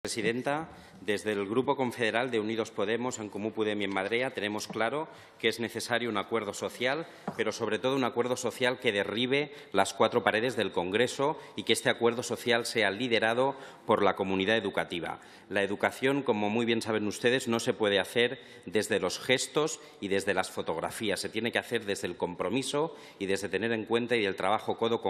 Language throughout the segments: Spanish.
Presidenta, desde el Grupo Confederal de Unidos Podemos, En Comú Podem y en Madrea, tenemos claro que es necesario un acuerdo social, pero sobre todo un acuerdo social que derribe las cuatro paredes del Congreso y que este acuerdo social sea liderado por la comunidad educativa. La educación, como muy bien saben ustedes, no se puede hacer desde los gestos y desde las fotografías. Se tiene que hacer desde el compromiso y desde tener en cuenta y el trabajo codo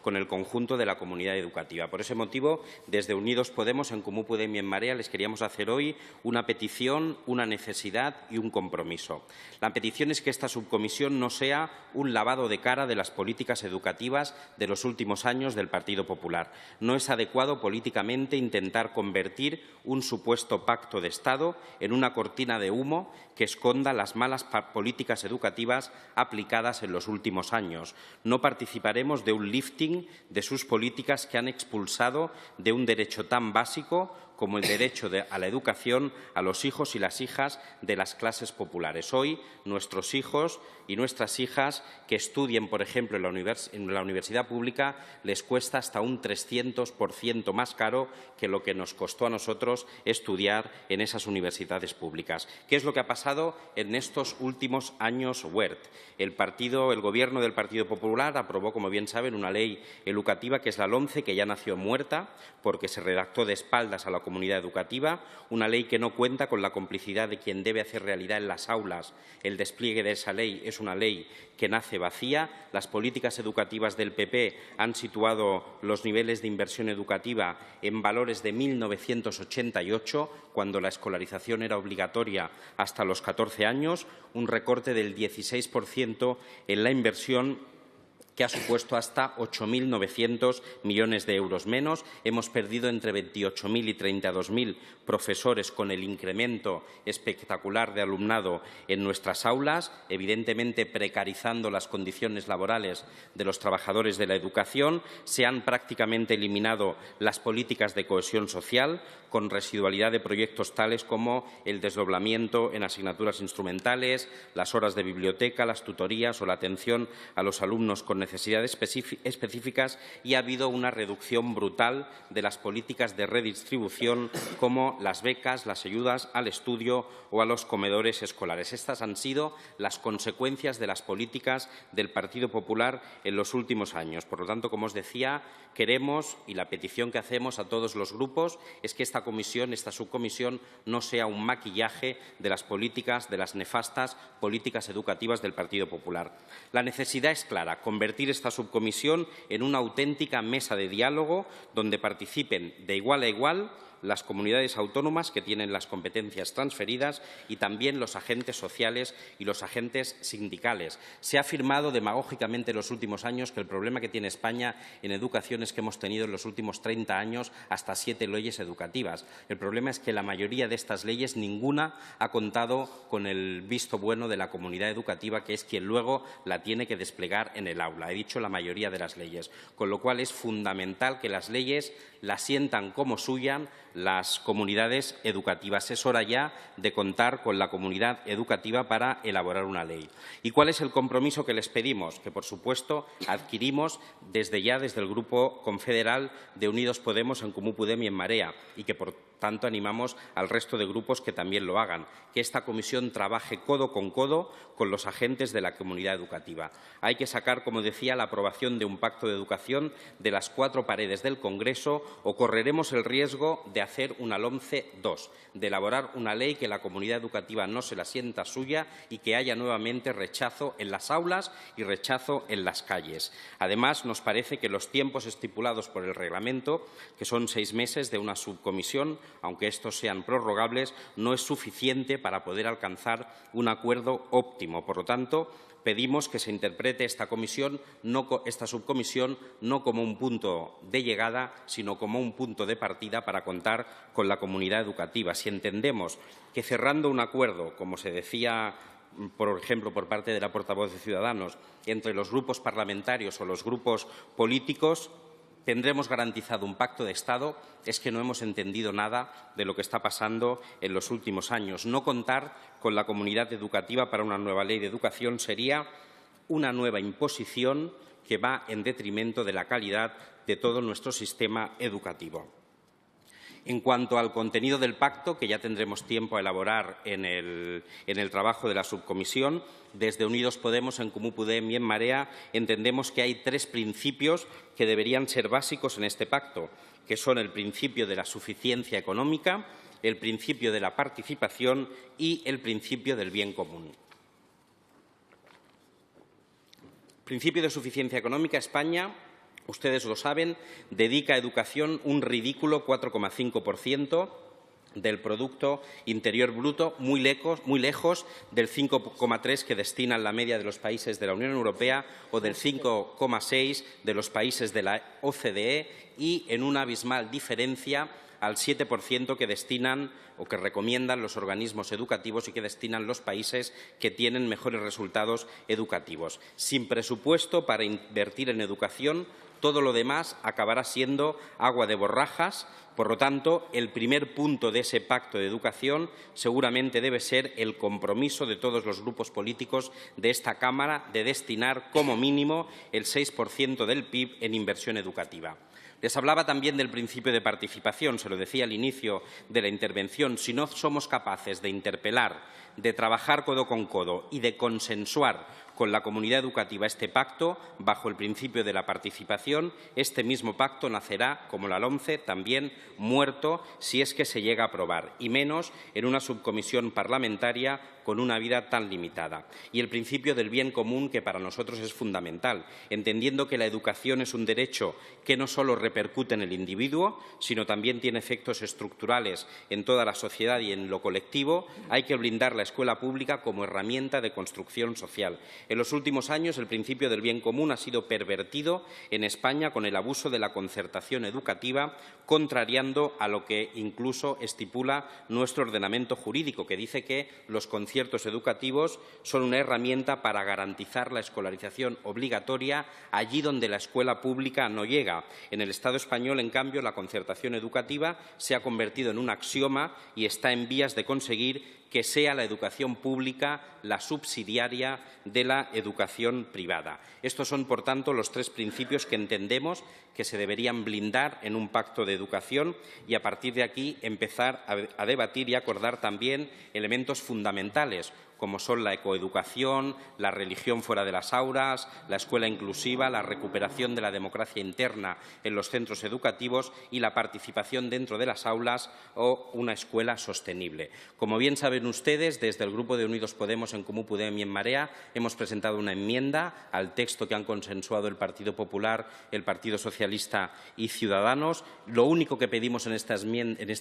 con el conjunto de la comunidad educativa. Por ese motivo, desde Unidos Podemos, En Comú Podem y en Marea, les queríamos hacer hoy una petición, una necesidad y un compromiso. La petición es que esta subcomisión no sea un lavado de cara de las políticas educativas de los últimos años del Partido Popular. No es adecuado políticamente intentar convertir un supuesto pacto de Estado en una cortina de humo que esconda las malas políticas educativas aplicadas en los últimos años. No participaremos de un lifting de sus políticas que han expulsado de un derecho tan básico como el derecho a la educación a los hijos y las hijas de las clases populares. Hoy, nuestros hijos y nuestras hijas que estudien, por ejemplo, en la universidad pública, les cuesta hasta un 300% más caro que lo que nos costó a nosotros estudiar en esas universidades públicas. ¿Qué es lo que ha pasado en estos últimos años, Wert? El Gobierno del Partido Popular aprobó, como bien saben, una ley educativa que es la LOMCE, que ya nació muerta porque se redactó de espaldas a la comunidad educativa, una ley que no cuenta con la complicidad de quien debe hacer realidad en las aulas. El despliegue de esa ley es una ley que nace vacía. Las políticas educativas del PP han situado los niveles de inversión educativa en valores de 1988, cuando la escolarización era obligatoria hasta los 14 años, un recorte del 16% en la inversión que ha supuesto hasta 8.900 millones de euros menos. Hemos perdido entre 28.000 y 32.000 profesores con el incremento espectacular de alumnado en nuestras aulas, evidentemente precarizando las condiciones laborales de los trabajadores de la educación. Se han prácticamente eliminado las políticas de cohesión social, con residualidad de proyectos tales como el desdoblamiento en asignaturas instrumentales, las horas de biblioteca, las tutorías o la atención a los alumnos con necesidades específicas, y ha habido una reducción brutal de las políticas de redistribución como las becas, las ayudas al estudio o a los comedores escolares. Estas han sido las consecuencias de las políticas del Partido Popular en los últimos años. Por lo tanto, como os decía, queremos, y la petición que hacemos a todos los grupos, es que esta subcomisión, no sea un maquillaje de las políticas, de las nefastas políticas educativas del Partido Popular. La necesidad es clara: convertir esta subcomisión en una auténtica mesa de diálogo donde participen de igual a igual las comunidades autónomas que tienen las competencias transferidas y también los agentes sociales y los agentes sindicales. Se ha afirmado demagógicamente en los últimos años que el problema que tiene España en educación es que hemos tenido en los últimos 30 años hasta 7 leyes educativas. El problema es que la mayoría de estas leyes, ninguna ha contado con el visto bueno de la comunidad educativa, que es quien luego la tiene que desplegar en el aula. He dicho la mayoría de las leyes, con lo cual es fundamental que las leyes las sientan como suyas las comunidades educativas. Es hora ya de contar con la comunidad educativa para elaborar una ley. ¿Y cuál es el compromiso que les pedimos? Que, por supuesto, adquirimos desde el Grupo Confederal de Unidos Podemos, En Comú Podem y en Marea, y que, por tanto, animamos al resto de grupos que también lo hagan: que esta comisión trabaje codo con los agentes de la comunidad educativa. Hay que sacar, como decía, la aprobación de un pacto de educación de las cuatro paredes del Congreso, o correremos el riesgo de hacer una LOMCE II, de elaborar una ley que la comunidad educativa no se la sienta suya y que haya nuevamente rechazo en las aulas y rechazo en las calles. Además, nos parece que los tiempos estipulados por el reglamento, que son 6 meses de una subcomisión, aunque estos sean prorrogables, no es suficiente para poder alcanzar un acuerdo óptimo. Por lo tanto, pedimos que se interprete esta subcomisión no como un punto de llegada, sino como un punto de partida para contar con la comunidad educativa. Si entendemos que cerrando un acuerdo, como se decía, por ejemplo, por parte de la portavoz de Ciudadanos, entre los grupos parlamentarios o los grupos políticos, tendremos garantizado un pacto de Estado, es que no hemos entendido nada de lo que está pasando en los últimos años. No contar con la comunidad educativa para una nueva ley de educación sería una nueva imposición que va en detrimento de la calidad de todo nuestro sistema educativo. En cuanto al contenido del pacto, que ya tendremos tiempo a elaborar en el trabajo de la subcomisión, desde Unidos Podemos, En Comú Podem y En Marea entendemos que hay 3 principios que deberían ser básicos en este pacto, que son el principio de la suficiencia económica, el principio de la participación y el principio del bien común. Principio de suficiencia económica. España, ustedes lo saben, dedica a educación un ridículo 4,5% del Producto Interior Bruto, muy lejos del 5,3% que destinan la media de los países de la Unión Europea o del 5,6% de los países de la OCDE y en una abismal diferencia al 7% que destinan o que recomiendan los organismos educativos y que destinan los países que tienen mejores resultados educativos. Sin presupuesto para invertir en educación, todo lo demás acabará siendo agua de borrajas. Por lo tanto, el primer punto de ese pacto de educación seguramente debe ser el compromiso de todos los grupos políticos de esta Cámara de destinar como mínimo el 6% del PIB en inversión educativa. Les hablaba también del principio de participación, se lo decía al inicio de la intervención. Si no somos capaces de interpelar, de trabajar codo con codo y de consensuar con la comunidad educativa este pacto, bajo el principio de la participación, este mismo pacto nacerá, como la LOMCE, también muerto si es que se llega a aprobar, y menos en una subcomisión parlamentaria con una vida tan limitada. Y el principio del bien común, que para nosotros es fundamental, entendiendo que la educación es un derecho que no solo repercute en el individuo, sino también tiene efectos estructurales en toda la sociedad y en lo colectivo, hay que blindar la escuela pública como herramienta de construcción social. En los últimos años, el principio del bien común ha sido pervertido en España con el abuso de la concertación educativa, contrariando a lo que incluso estipula nuestro ordenamiento jurídico, que dice que los conciertos educativos son una herramienta para garantizar la escolarización obligatoria allí donde la escuela pública no llega. En el Estado español, en cambio, la concertación educativa se ha convertido en un axioma y está en vías de conseguir que sea la educación pública la subsidiaria de la educación privada. Estos son, por tanto, los 3 principios que entendemos que se deberían blindar en un pacto de educación y, a partir de aquí, empezar a debatir y acordar también elementos fundamentales, como son la ecoeducación, la religión fuera de las aulas, la escuela inclusiva, la recuperación de la democracia interna en los centros educativos y la participación dentro de las aulas o una escuela sostenible. Como bien saben ustedes, desde el Grupo de Unidos Podemos, En Comú Podem y En Marea hemos presentado una enmienda al texto que han consensuado el Partido Popular, el Partido Socialista y Ciudadanos. Lo único que pedimos en esta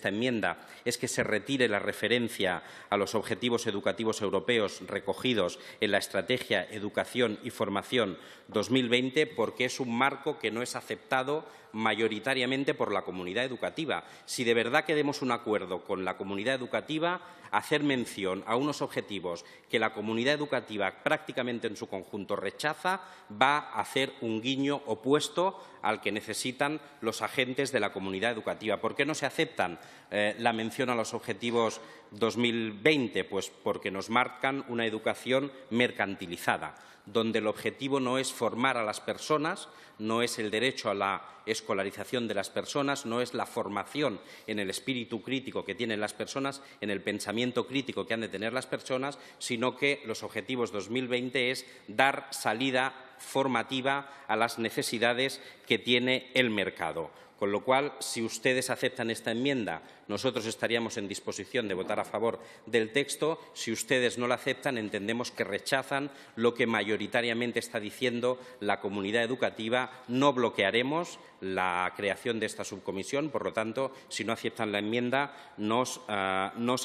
enmienda es que se retire la referencia a los objetivos educativos europeos recogidos en la Estrategia Educación y Formación 2020, porque es un marco que no es aceptado mayoritariamente por la comunidad educativa. Si de verdad queremos un acuerdo con la comunidad educativa, hacer mención a unos objetivos que la comunidad educativa prácticamente en su conjunto rechaza, va a hacer un guiño opuesto al que necesitan los agentes de la comunidad educativa. ¿Por qué no se aceptan la mención a los objetivos 2020? Pues porque nos marcan una educación mercantilizada, donde el objetivo no es formar a las personas, no es el derecho a la escolarización de las personas, no es la formación en el espíritu crítico que tienen las personas, en el pensamiento crítico que han de tener las personas, sino que los objetivos 2020 es dar salida formativa a las necesidades que tiene el mercado. Con lo cual, si ustedes aceptan esta enmienda, nosotros estaríamos en disposición de votar a favor del texto. Si ustedes no la aceptan, entendemos que rechazan lo que mayoritariamente está diciendo la comunidad educativa. No bloquearemos la creación de esta subcomisión. Por lo tanto, si no aceptan la enmienda, nos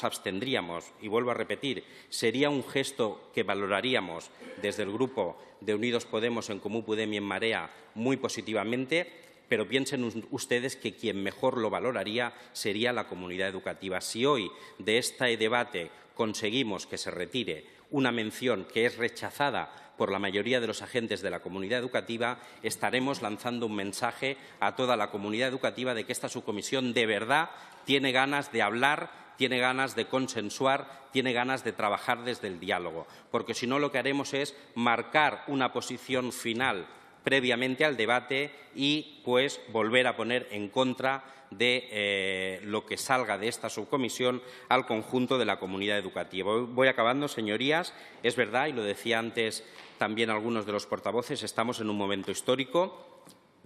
abstendríamos. Y vuelvo a repetir, sería un gesto que valoraríamos desde el Grupo de Unidos Podemos, En Comú Podem y En Marea muy positivamente. Pero piensen ustedes que quien mejor lo valoraría sería la comunidad educativa. Si hoy de este debate conseguimos que se retire una mención que es rechazada por la mayoría de los agentes de la comunidad educativa, estaremos lanzando un mensaje a toda la comunidad educativa de que esta subcomisión de verdad tiene ganas de hablar, tiene ganas de consensuar, tiene ganas de trabajar desde el diálogo. Porque si no, lo que haremos es marcar una posición final previamente al debate y, pues, volver a poner en contra de lo que salga de esta subcomisión al conjunto de la comunidad educativa. Voy acabando, señorías. Es verdad, y lo decía antes también algunos de los portavoces, estamos en un momento histórico.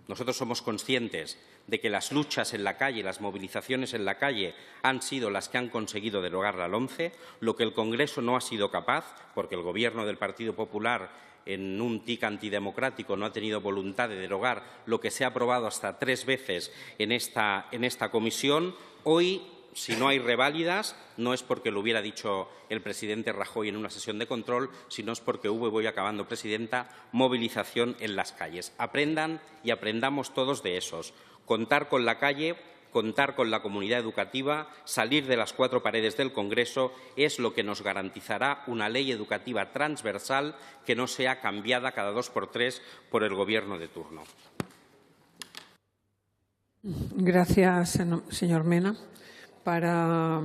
Nosotros somos conscientes de que las luchas en la calle, las movilizaciones en la calle han sido las que han conseguido derogar la LOMCE, lo que el Congreso no ha sido capaz, porque el Gobierno del Partido Popular, en un tic antidemocrático, no ha tenido voluntad de derogar lo que se ha aprobado hasta 3 veces en esta comisión. Hoy, si no hay reválidas, no es porque lo hubiera dicho el presidente Rajoy en una sesión de control, sino es porque hubo, y voy acabando, presidenta, movilización en las calles. Aprendan y aprendamos todos de esos. Contar con la calle, contar con la comunidad educativa, salir de las 4 paredes del Congreso es lo que nos garantizará una ley educativa transversal que no sea cambiada cada 2 por 3 por el Gobierno de turno. Gracias, señor Mena. Para